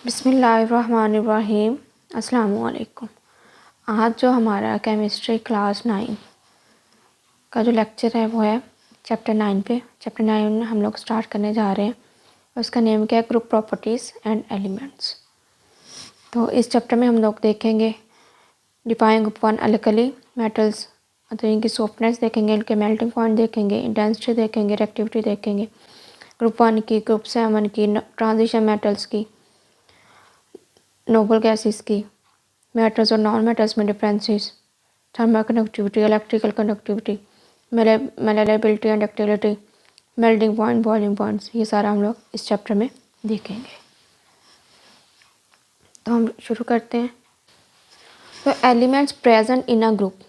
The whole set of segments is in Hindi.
बिस्मिल्लाहिर्रहमानिर्रहीम। अस्सलाम वालेकुम। आज जो हमारा केमिस्ट्री क्लास 9 का जो लेक्चर है वो है चैप्टर 9 पे। चैप्टर 9 हम लोग स्टार्ट करने जा रहे हैं। उसका नेम क्या है? Group properties and elements. तो इस चैप्टर में हम लोग देखेंगे डिफाइन ग्रुप 1 अल्कली मेटल्स, मतलब इनकी सॉफ्टनेस देखेंगे, इनके मेल्टिंग पॉइंट देखेंगे, इंटेंसिटी देखेंगे, रिएक्टिविटी देखेंगे। ग्रुप 1 की, ग्रुप 7 की, ट्रांजिशन मेटल्स की, नोबल गैसेस की, मेटल्स और नॉन मेटल्स में differences, thermal conductivity, electrical conductivity, malleability and ductility, melting point, boiling points, ये सारा हम लोग इस चैप्टर में देखेंगे। तो हम शुरू करते हैं। तो elements present in a group,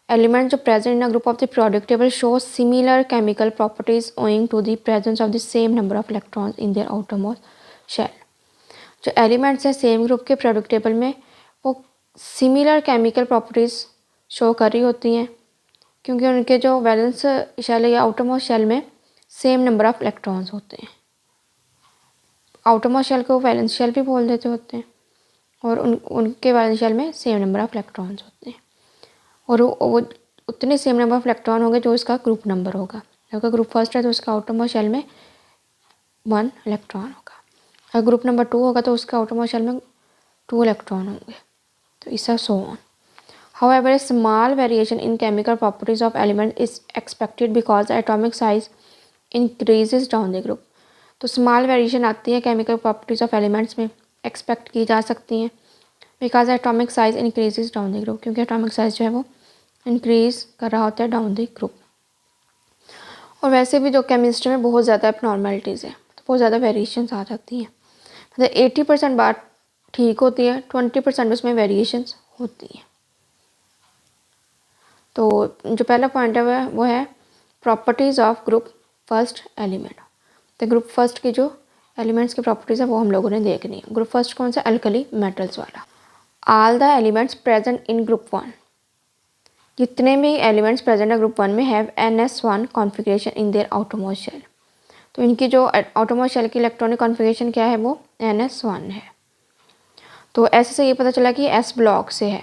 elements जो present in a group of the periodic table show similar chemical properties owing to the presence of the same number of electrons in their outermost shell। जो एलिमेंट्स हैं सेम ग्रुप के periodic टेबल में वो सिमिलर केमिकल प्रॉपर्टीज़ शो कर रही होती हैं क्योंकि उनके जो वैलेंस शेल या आउटरमोस्ट शेल में सेम नंबर ऑफ इलेक्ट्रॉन्स होते हैं। आउटरमोस्ट शेल को वैलेंस शेल भी बोल देते होते हैं और उनके वैलेंस शेल में सेम नंबर ऑफ इलेक्ट्रॉन्स होते हैं और वो उतने सेम नंबर ऑफ इलेक्ट्रॉन होंगे जो इसका ग्रुप नंबर होगा। अगर ग्रुप फर्स्ट है तो उसका आउटरमोस्ट शेल में 1 इलेक्ट्रॉन होगा। अगर ग्रुप नंबर 2 होगा तो उसका आउटरमोस्ट शेल में 2 इलेक्ट्रॉन होंगे। तो इसका so on. However, a small variation in chemical properties of element is expected because the atomic size increases down the group। तो स्मॉल वेरिएशन आती है केमिकल प्रॉपर्टीज़ ऑफ एलिमेंट्स में, एक्सपेक्ट की जा सकती हैं because atomic size increases down the group, क्योंकि एटॉमिक साइज जो है वो इंक्रीज कर रहा होता है डाउन द ग्रुप। और वैसे भी जो केमिस्ट्री में बहुत ज़्यादा एबनॉर्मलिटीज़ है, तो बहुत ज़्यादा वेरिएशंस आ जाती हैं। मतलब 80% बात ठीक होती है, 20% उसमें वेरिएशंस होती हैं। तो जो पहला पॉइंट है वो है properties of group first element. तो ग्रुप फर्स्ट की जो एलिमेंट्स की प्रॉपर्टीज़ है वो हम लोगों ने देखनी है। ग्रुप फर्स्ट कौन सा? अल्कली मेटल्स वाला। All the elements present in group 1, जितने भी एलिमेंट्स प्रेजेंट है ग्रुप 1 में have NS1 configuration in their outermost shell. तो इनकी जो आउटरमोस्ट शेल की इलेक्ट्रॉनिक कॉन्फ़िगरेशन क्या है? वो NS1 है। तो ऐसे से ये पता चला कि S ब्लॉक से है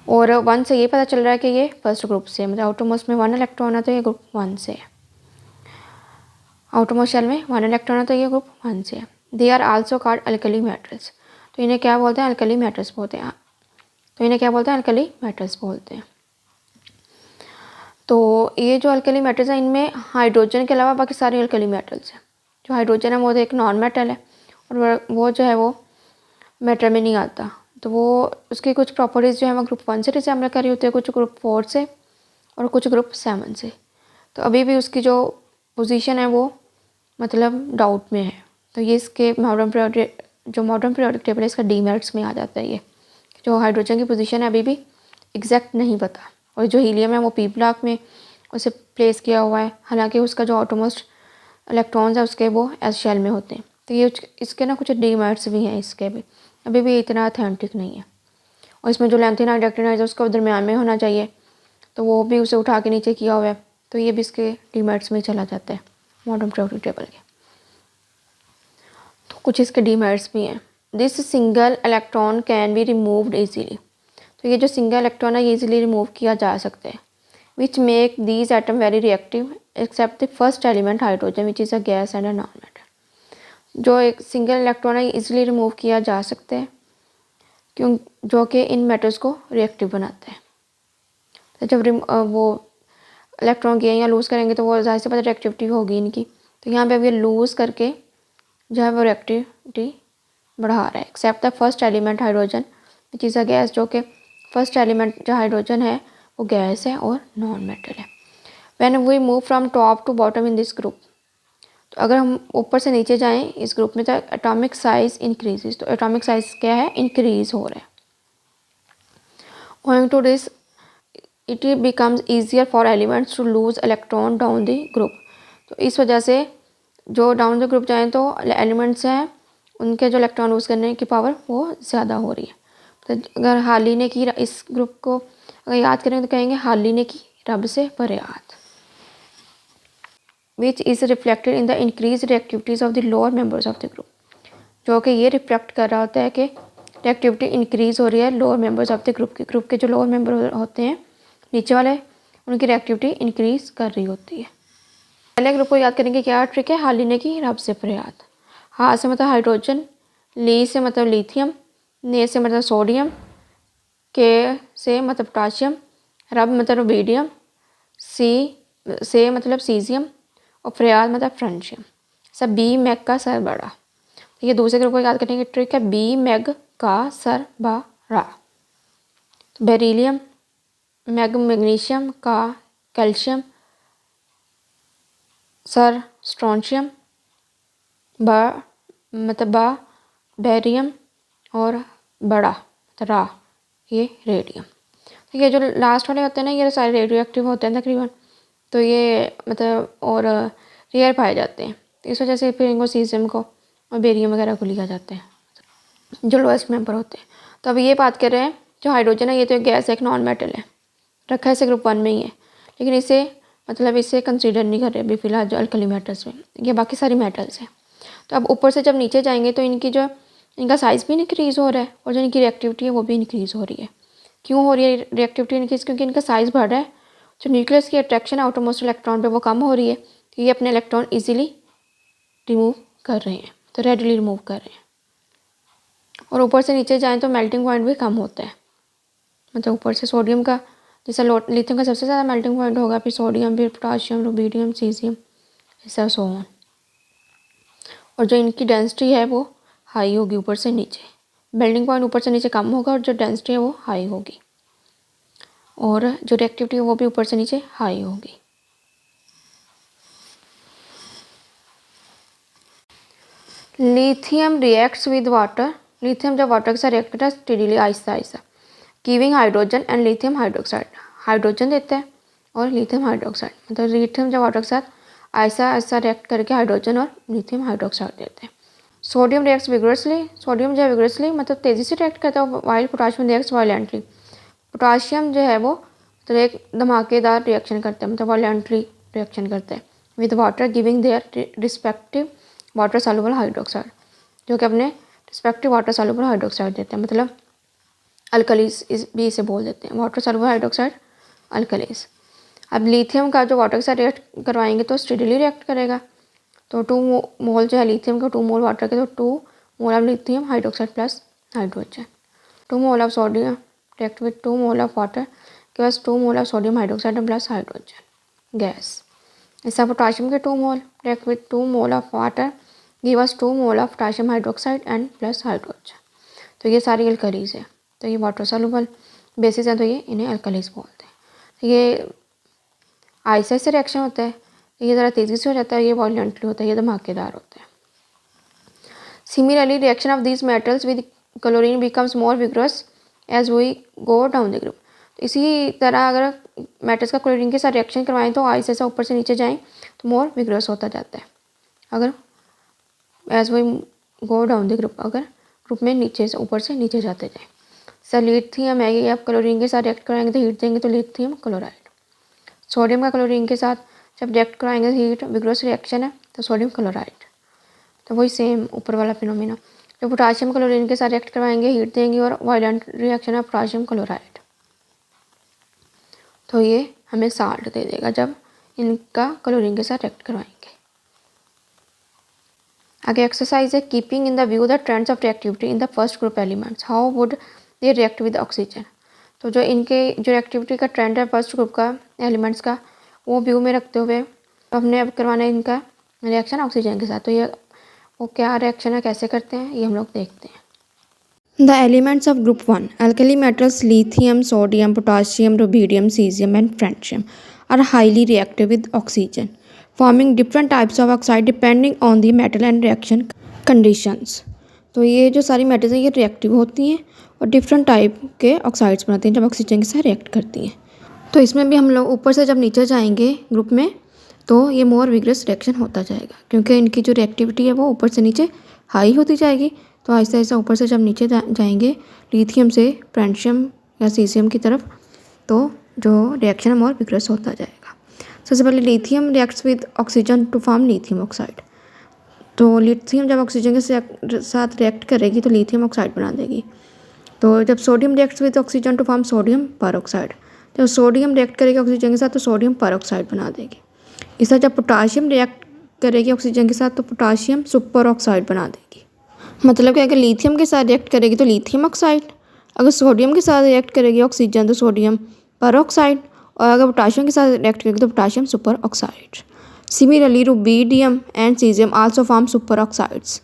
और 1 से ये पता चल रहा है कि ये फर्स्ट ग्रुप से, मतलब आउटरमोस्ट में 1 इलेक्ट्रॉन है तो ये ग्रुप 1 से है। आउटरमोस्ट शेल में 1 इलेक्ट्रॉन है तो ये ग्रुप 1 से है। They are also called alkali metals. तो इन्हें क्या बोलते हैं? अल्कली मेटल्स बोलते हैं। तो इन्हें क्या बोलते हैं? अल्कली मेटल्स बोलते हैं। तो ये जो अल्कली मेटल्स हैं इनमें हाइड्रोजन के अलावा बाकी सारे अल्कली मेटल्स हैं। जो हाइड्रोजन है वो एक नॉन मेटल है और वो जो है वो मेटल में नहीं आता। तो वो उसकी कुछ प्रॉपर्टीज़ जो है वो ग्रुप 1 से रिसेंबल कर रही होती है, कुछ ग्रुप 4 से और कुछ ग्रुप 7 से। तो अभी भी उसकी जो पोजीशन है वो मतलब डाउट में है। तो ये इसके मॉडर्न पीरियोडिक टेबल है इसका डीमेरिट्स में आ जाता है। ये जो हाइड्रोजन की पोजीशन है अभी भी एग्जैक्ट नहीं पता, और जो हीलियम है वो पी ब्लॉक में उसे प्लेस किया हुआ है, हालांकि उसका जो ऑटोमोस्ट इलेक्ट्रॉन्स है उसके वो एस शेल में होते हैं। तो ये इसके ना कुछ डीमेरिट्स भी हैं, इसके भी अभी भी इतना अथेंटिक नहीं है। और इसमें जो लेंथिनाइड एक्टिनाइड है उसका दरम्यान में होना चाहिए, तो वो भी उसे उठा के नीचे किया हुआ है, तो ये भी इसके डीमेरिट्स में चला जाता है मॉडर्न पीरियोडिक टेबल के। तो कुछ इसके डीमेरिट्स भी हैं। This single electron can be removed easily. तो ये जो सिंगल इलेक्ट्रॉन है ये ईजिली रिमूव किया जा सकता है। Which make these atom very reactive except the first element hydrogen which is a gas and a non metal. जो एक सिंगल इलेक्ट्रॉन है इजीली रिमूव किया जा सकता है क्यों, जो कि इन मेटल्स को रिएक्टिव बनाता है। तो जब वो इलेक्ट्रॉन गेन या लूज़ करेंगे तो वो जाहिर से पता रिएक्टिविटी होगी इनकी। तो यहाँ पे अब ये लूज़ करके जो है वो रिएक्टिविटी बढ़ा रहा है। Except the first element hydrogen which is a gas, जो कि फर्स्ट एलिमेंट जो हाइड्रोजन है वो गैस है और नॉन मेटल है। When we move from top to bottom in this group, तो अगर हम ऊपर से नीचे जाएं इस ग्रुप में तो एटॉमिक साइज इंक्रीजेज। तो एटॉमिक साइज क्या है? इंक्रीज हो रहा है। Owing to this, it becomes easier for elements to lose electron down the group। तो इस वजह से जो डाउन द ग्रुप जाएँ तो एलिमेंट्स हैं उनके जो इलेक्ट्रॉन लूज़ करने की पावर वो ज़्यादा हो रही है। तो अगर हाली ने की इस ग्रुप को अगर याद करें तो कहेंगे हाली ने की रब से फरियाद, which is reflected in the increased reactivities of the lower members of the group। जो कि ये रिफ्लेक्ट कर रहा होता है कि रिएक्टिविटी इंक्रीज़ हो रही है lower members of the group के जो लोअर मेंबर होते हैं नीचे वाले, उनकी रिएक्टिविटी इंक्रीज़ कर रही होती है। पहले ग्रुप को याद करेंगे, क्या ट्रिक है, हाल लेने की, रब से फरियाद। हा से मतलब हाइड्रोजन, ली से मतलब लिथियम, ने से मतलब सोडियम, के से मतलब पोटाशियम, रब मतलब रुबीडियम, सी से मतलब सीजियम और फरियाद मतलब फ्रेंशियम। सब बी मैग का सर बड़ा। तो ये दूसरे ग्रुप को याद करने की ट्रिक है, बी मैग का सर बड़ा। तो बेरिलियम, मैग्नीशियम का कैल्शियम, सर स्ट्रोंशियम, मतलब बेरियम और बड़ा रा ये रेडियम। तो ये जो लास्ट वाले होते हैं ना, ये सारे रेडियो एक्टिव होते हैं तकरीबन, तो ये मतलब और रेयर पाए जाते हैं। तो इस वजह से फिर इनको सीजियम को और बेरियम वगैरह को लिया जाता है जो लोएस्ट मेंबर होते हैं। तो अब ये बात कर रहे हैं, जो हाइड्रोजन है ये तो एक गैस है, एक नॉन मेटल है, रखा है इसे ग्रुप 1 में ही है, लेकिन इसे मतलब इसे कंसीडर नहीं कर रहे अभी फ़िलहाल जो अल्कली मेटल्स में, ये बाकी सारी मेटल्स हैं। तो अब ऊपर से जब नीचे जाएंगे तो इनका साइज़ भी इंक्रीज़ हो रहा है और जो इनकी रिएक्टिविटी है वो भी इंक्रीज़ हो रही है। क्यों हो रही है रिएक्टिविटी इंक्रीज़? क्योंकि इनका साइज़ बढ़ रहा है, जो न्यूक्लियस की अट्रैक्शन है आउटरमोस्ट इलेक्ट्रॉन पे वो कम हो रही है, तो ये अपने इलेक्ट्रॉन ईजिली रिमूव कर रहे हैं, तो रेडली रिमूव कर रहे हैं। और ऊपर से नीचे जाएँ तो मेल्टिंग पॉइंट भी कम होता है, मतलब ऊपर से सोडियम का, जैसा लिथियम का सबसे ज़्यादा मेल्टिंग पॉइंट होगा, फिर सोडियम, फिर पोटाशियम, रुबीडियम, सीजियम, ऐसा सो ऑन। और जो इनकी डेंसिटी है वो हाई होगी ऊपर से नीचे, मेल्टिंग पॉइंट ऊपर से नीचे कम होगा और जो डेंसिटी है वो हाई होगी, और जो रिएक्टिविटी है वो भी ऊपर से नीचे हाई होगी। Lithium reacts with water, lithium जब वाटर के साथ रिएक्ट करता है steadily, Aahista Aahista, giving hydrogen and lithium hydroxide, hydrogen देता है और लिथियम हाइड्रोक्साइड, मतलब लिथियम जब वाटर के साथ आहिस्ता आहिस्ता रिएक्ट करके हाइड्रोजन और लिथियम हाइड्रोक्साइड देते हैं। सोडियम रिएक्ट्स विगरसली, सोडियम जो है विगरसली मतलब तेज़ी से रिएक्ट करता है, while potassium reacts violently, potassium जो है वो मतलब एक धमाकेदार रिएक्शन करता है, मतलब वायलेंटली रिएक्शन करता है with water, giving their respective water soluble hydroxide, जो कि अपने रिस्पेक्टिव वाटर सॉल्युबल हाइड्रोक्साइड देते हैं, मतलब अल्कलीज भी इसे बोल देते हैं, वाटर सॉल्युबल हाइड्रोक्साइड अल्कलीज। अब लिथियम का जो वाटर के साथ रिएक्ट करवाएंगे तो स्टेडीली रिएक्ट करेगा, तो 2 मोल जो है लिथियम का 2 मोल वाटर के, तो 2 mole of lithium hydroxide plus hydrogen, 2 mole of sodium react with 2 mole of water के पास 2 mole of sodium hydroxide plus hydrogen gas. ऐसा पोटाशियम के 2 mole react with 2 mole of water give us 2 mole of potassium hydroxide and plus hydrogen. तो ये सारी अल्कलीज है, तो ये वाटर सॉल्युबल बेसिस है, तो ये इन्हें अल्कलीज बोलते हैं। तो ये आहिस्ता से रिएक्शन होता है, ये ज़रा तेज़ी से हो जाता है, ये वॉयलेंटली होता है, ये धमाकेदार होता है। Similarly reaction of these metals with chlorine becomes more vigorous as we go down the group. तो इसी तरह अगर मेटल्स का क्लोरीन के साथ रिएक्शन करवाएं तो आहिस्ता से ऊपर से नीचे जाएं तो मोर विगरस होता जाता है, अगर as we go down the group, अगर ग्रुप में नीचे से ऊपर से नीचे जाते जाएँ। सर लिथियम है, ये आप क्लोरीन के साथ रिएक्ट कराएंगे तो हीट देंगे तो लिथियम क्लोराइड। सोडियम का क्लोरीन के साथ जब रिएक्ट कराएंगे हीट विग्रोस रिएक्शन है तो सोडियम क्लोराइड, तो वही सेम ऊपर वाला फिनोमिना। जब पोटाशियम क्लोरीन के साथ रिएक्ट करवाएंगे हीट देंगे और वायलेंट रिएक्शन है पोटाशियम क्लोराइड, तो ये हमें साल्ट दे देगा जब इनका क्लोरीन के साथ रिएक्ट करवाएंगे। आगे एक्सरसाइज है, keeping in the view the trends of reactivity in the first group elements, how would they react with oxygen. तो जो इनके जो रिएक्टिविटी का ट्रेंड है फर्स्ट ग्रुप का एलिमेंट्स का, वो व्यू में रखते हुए हमने अब करवाना है इनका रिएक्शन ऑक्सीजन के साथ। तो ये वो क्या रिएक्शन है, कैसे करते हैं, ये हम लोग देखते हैं। The elements of group 1 alkali metals lithium, sodium, potassium, rubidium, caesium and francium are highly reactive with oxygen, forming different types of oxide depending on the metal and reaction conditions. तो ये जो सारी मेटल्स हैं ये रिएक्टिव होती हैं और डिफरेंट टाइप के ऑक्साइड्स बनाती हैं जब ऑक्सीजन के साथ रिएक्ट करती हैं। तो इसमें भी हम लोग ऊपर से जब नीचे जाएंगे ग्रुप में तो ये मोर विग्रस रिएक्शन होता जाएगा, क्योंकि इनकी जो रिएक्टिविटी है वो ऊपर से नीचे हाई होती जाएगी। तो आहिस्ता आहिस्ता ऊपर से जब नीचे जाएंगे लिथियम से फ्रेंशियम या सीजियम की तरफ, तो जो रिएक्शन है मोर विग्रस होता जाएगा। सबसे पहले lithium reacts with oxygen to form lithium oxide, तो लिथियम जब ऑक्सीजन के साथ रिएक्ट करेगी तो लिथियम ऑक्साइड बना देगी। तो जब sodium reacts with oxygen to form sodium peroxide, जब सोडियम रिएक्ट करेगी ऑक्सीजन के साथ तो सोडियम परऑक्साइड बना देगी। इस जब पोटाशियम रिएक्ट करेगी ऑक्सीजन के साथ तो पोटाशियम सुपर ऑक्साइड बना देगी। मतलब कि अगर लिथियम के साथ रिएक्ट करेगी तो लिथियम ऑक्साइड, अगर सोडियम के साथ रिएक्ट करेगी ऑक्सीजन तो सोडियम परऑक्साइड, और अगर पोटाशियम के साथ रिएक्ट करेगी तो potassium super oxide. Similarly rubidium and caesium also form super oxides.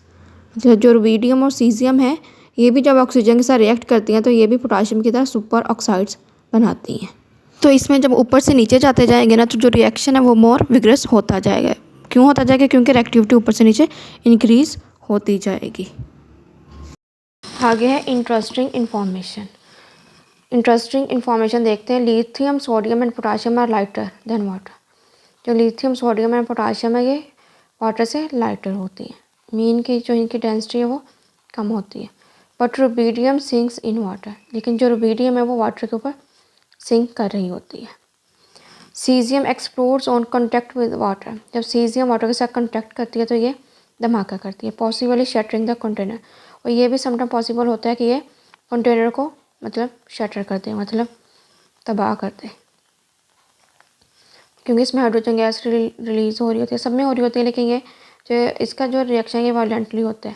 मतलब जो रुबीडियम और सीजियम है ये भी जब ऑक्सीजन के साथ रिएक्ट करती हैं तो ये भी पोटाशियम की तरह सुपर ऑक्साइड्स बनाती हैं। तो इसमें जब ऊपर से नीचे जाते जाएंगे ना तो जो रिएक्शन है वो मोर विग्रस होता जाएगा। क्यों होता जाएगा? क्योंकि रिएक्टिविटी ऊपर से नीचे इंक्रीज होती जाएगी। आगे है इंटरेस्टिंग इंफॉर्मेशन। इंटरेस्टिंग इंफॉर्मेशन देखते हैं। Lithium sodium and potassium are lighter than water. जो लिथियम सोडियम एंड पोटाशियम है ये वाटर से लाइटर होती है, मीन की जो इनकी डेंसिटी है वो कम होती है। But rubidium sinks in water, लेकिन जो रुबीडियम है वो वाटर के ऊपर सिंक कर रही होती है। Caesium explodes on contact with water. जब सीजियम वाटर के साथ कॉन्टैक्ट करती है तो ये धमाका करती है, पॉसिबली शटरिंग द कंटेनर। और ये भी समटाइम पॉसिबल होता है कि ये कंटेनर को मतलब शटर कर दे, मतलब तबाह कर दे, क्योंकि इसमें हाइड्रोजन गैस रिलीज़ हो रही होती है, सब में हो रही होती है, लेकिन ये जो इसका जो रिएक्शन ये वायलेंटली होता है,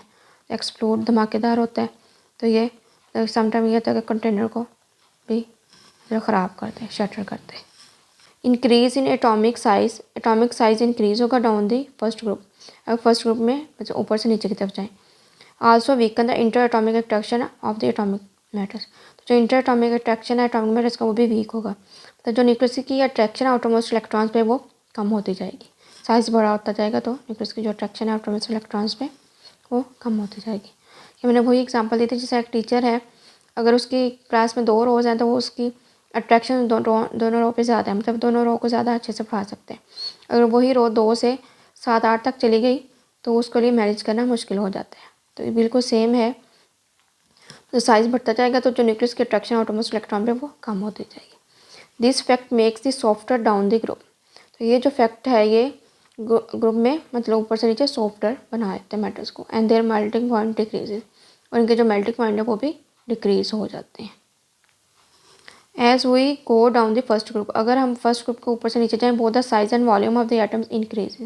एक्सप्लोड धमाकेदार होता है। तो ये समटाइम ये होता है कि कंटेनर को भी जो ख़राब करते हैं, शटर करते हैं। Increase in atomic size increase होगा डाउन दी फर्स्ट ग्रुप। अगर फर्स्ट ग्रुप में मतलब ऊपर से नीचे की तरफ जाएँ। Also weaken the inter atomic attraction of the atomic matters. तो जो इंटर एटॉमिक अट्रैक्शन है एटॉमिक मैटर्स का वो भी वीक होगा। तो जो न्यूक्लियस की अट्रैक्शन है आउटरमोस्ट इलेक्ट्रॉन्स पे वो कम होती जाएगी। साइज़ बड़ा होता जाएगा तो न्यूक्लियस की जो अट्रैक्शन है आउटरमोस्ट इलेक्ट्रॉन्स पे वो कम होती जाएगी। ये मैंने वही एग्जांपल दी थी, जैसे एक टीचर है, अगर उसकी क्लास में 2 रोज़ हैं तो वो उसकी अट्रैक्शन दोनों रो पे ज़्यादा है, मतलब दोनों रो को ज़्यादा अच्छे से पढ़ा सकते हैं। अगर वही रो 2 से 7-8 तक चली गई तो उसके लिए मैनेज करना मुश्किल हो जाता है। तो ये बिल्कुल सेम है। तो साइज़ बढ़ता जाएगा तो जो न्यूक्लियस की अट्रैक्शन ऑटोमोस्ट इलेक्ट्रॉन पे वो कम होती जाएगी। This fact makes the softer down the group. तो ये जो फैक्ट है ये ग्रुप में मतलब ऊपर से नीचे सॉफ्टर बना देते हैं मेटल्स को। And their melting point decreases, और इनके जो मेल्टिंग पॉइंट है वो भी डिक्रीज हो जाते हैं। As we go down the first group, अगर हम फर्स्ट ग्रुप के ऊपर से नीचे जाएँ, both the size and volume of the atoms increase.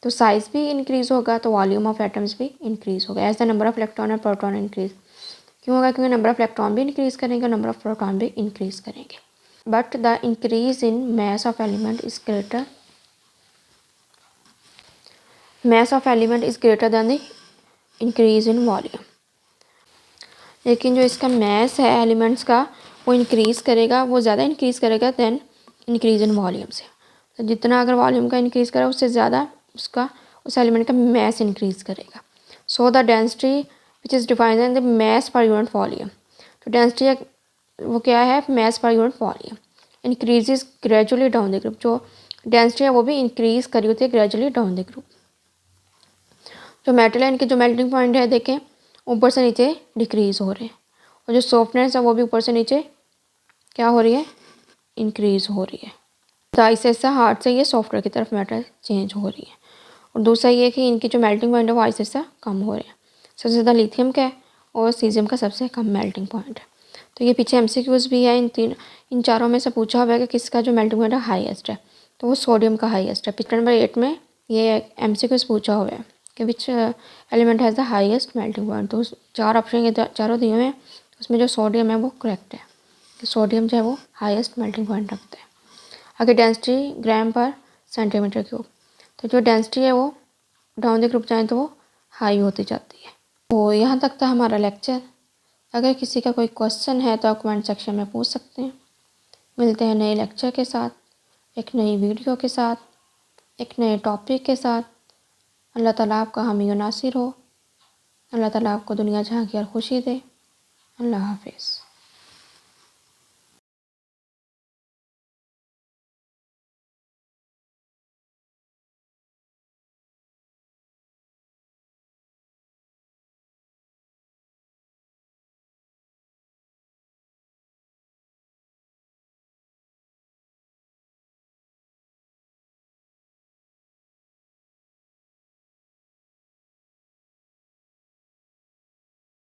तो साइज़ भी इंक्रीज़ होगा तो वॉल्यूम ऑफ एटम्स भी इंक्रीज़ होगा। As the number of electron and proton increase. क्यों होगा? क्योंकि नंबर ऑफ इलेक्ट्रॉन भी इंक्रीज़ करेंगे और नंबर ऑफ प्रोटॉन भी इंक्रीज़ करेंगे। But the increase in mass of element is greater than the increase in volume। लेकिन जो इसका मैस है एलिमेंट्स का वो इंक्रीज़ करेगा, वो ज़्यादा इंक्रीज़ करेगा दैन इंक्रीज इन वॉल्यूम से। तो जितना अगर वॉल्यूम का इंक्रीज़ करा उससे ज़्यादा उसका उस एलिमेंट का मैस इंक्रीज़ करेगा। So the density which is defined in the mass per unit volume. तो डेंसिटी वो क्या है? Mass per unit volume. Increases gradually down the group. जो डेंसिटी है वो भी इंक्रीज़ करी होती है ग्रेजुअली डाउन द ग्रुप। जो मेटल है इनके जो मेल्टिंग पॉइंट है देखें ऊपर से नीचे डिक्रीज़ हो रहे हैं, और जो सॉफ्टनेस है वो भी ऊपर से नीचे क्या हो रही है? इंक्रीज़ हो रही है। तो ऐसा हार्ड से ये सॉफ्टवेयर की तरफ मेटल चेंज हो रही है। और दूसरा ये कि इनकी जो मेल्टिंग पॉइंट है वो ऐसा कम हो रहे हैं। सबसे ज़्यादा लिथियम का है और सीजियम का सबसे कम मेल्टिंग पॉइंट है। तो ये पीछे एमसीक्यूज़ भी है, इन चारों में से पूछा हुआ है कि किसका जो मेल्टिंग पॉइंट है हाईएस्ट है, तो वो सोडियम का हाईएस्ट है। पिक्चर नंबर 8 में ये एमसीक्यूज़ पूछा हुआ है कि which element has the highest melting point. तो 4 ऑप्शन ये चारों दिए हुए हैं, उसमें जो सोडियम है वो करेक्ट है कि सोडियम जो है वो हाईएस्ट मेल्टिंग पॉइंट रखता है। आगे डेंसिटी ग्राम पर सेंटीमीटर क्यूब। तो जो डेंसिटी है वो डाउन द ग्रुप जाए तो वो हाई होती जाती है। तो यहाँ तक था हमारा लेक्चर। अगर किसी का कोई क्वेश्चन है तो आप कमेंट सेक्शन में पूछ सकते हैं। मिलते हैं नए लेक्चर के साथ, एक नई वीडियो के साथ, एक नए टॉपिक के साथ। अल्लाह ताला आपका हामी और नासिर हो। अल्लाह ताला आपको दुनिया जहाँ की हर खुशी दे। अल्लाह हाफिज़।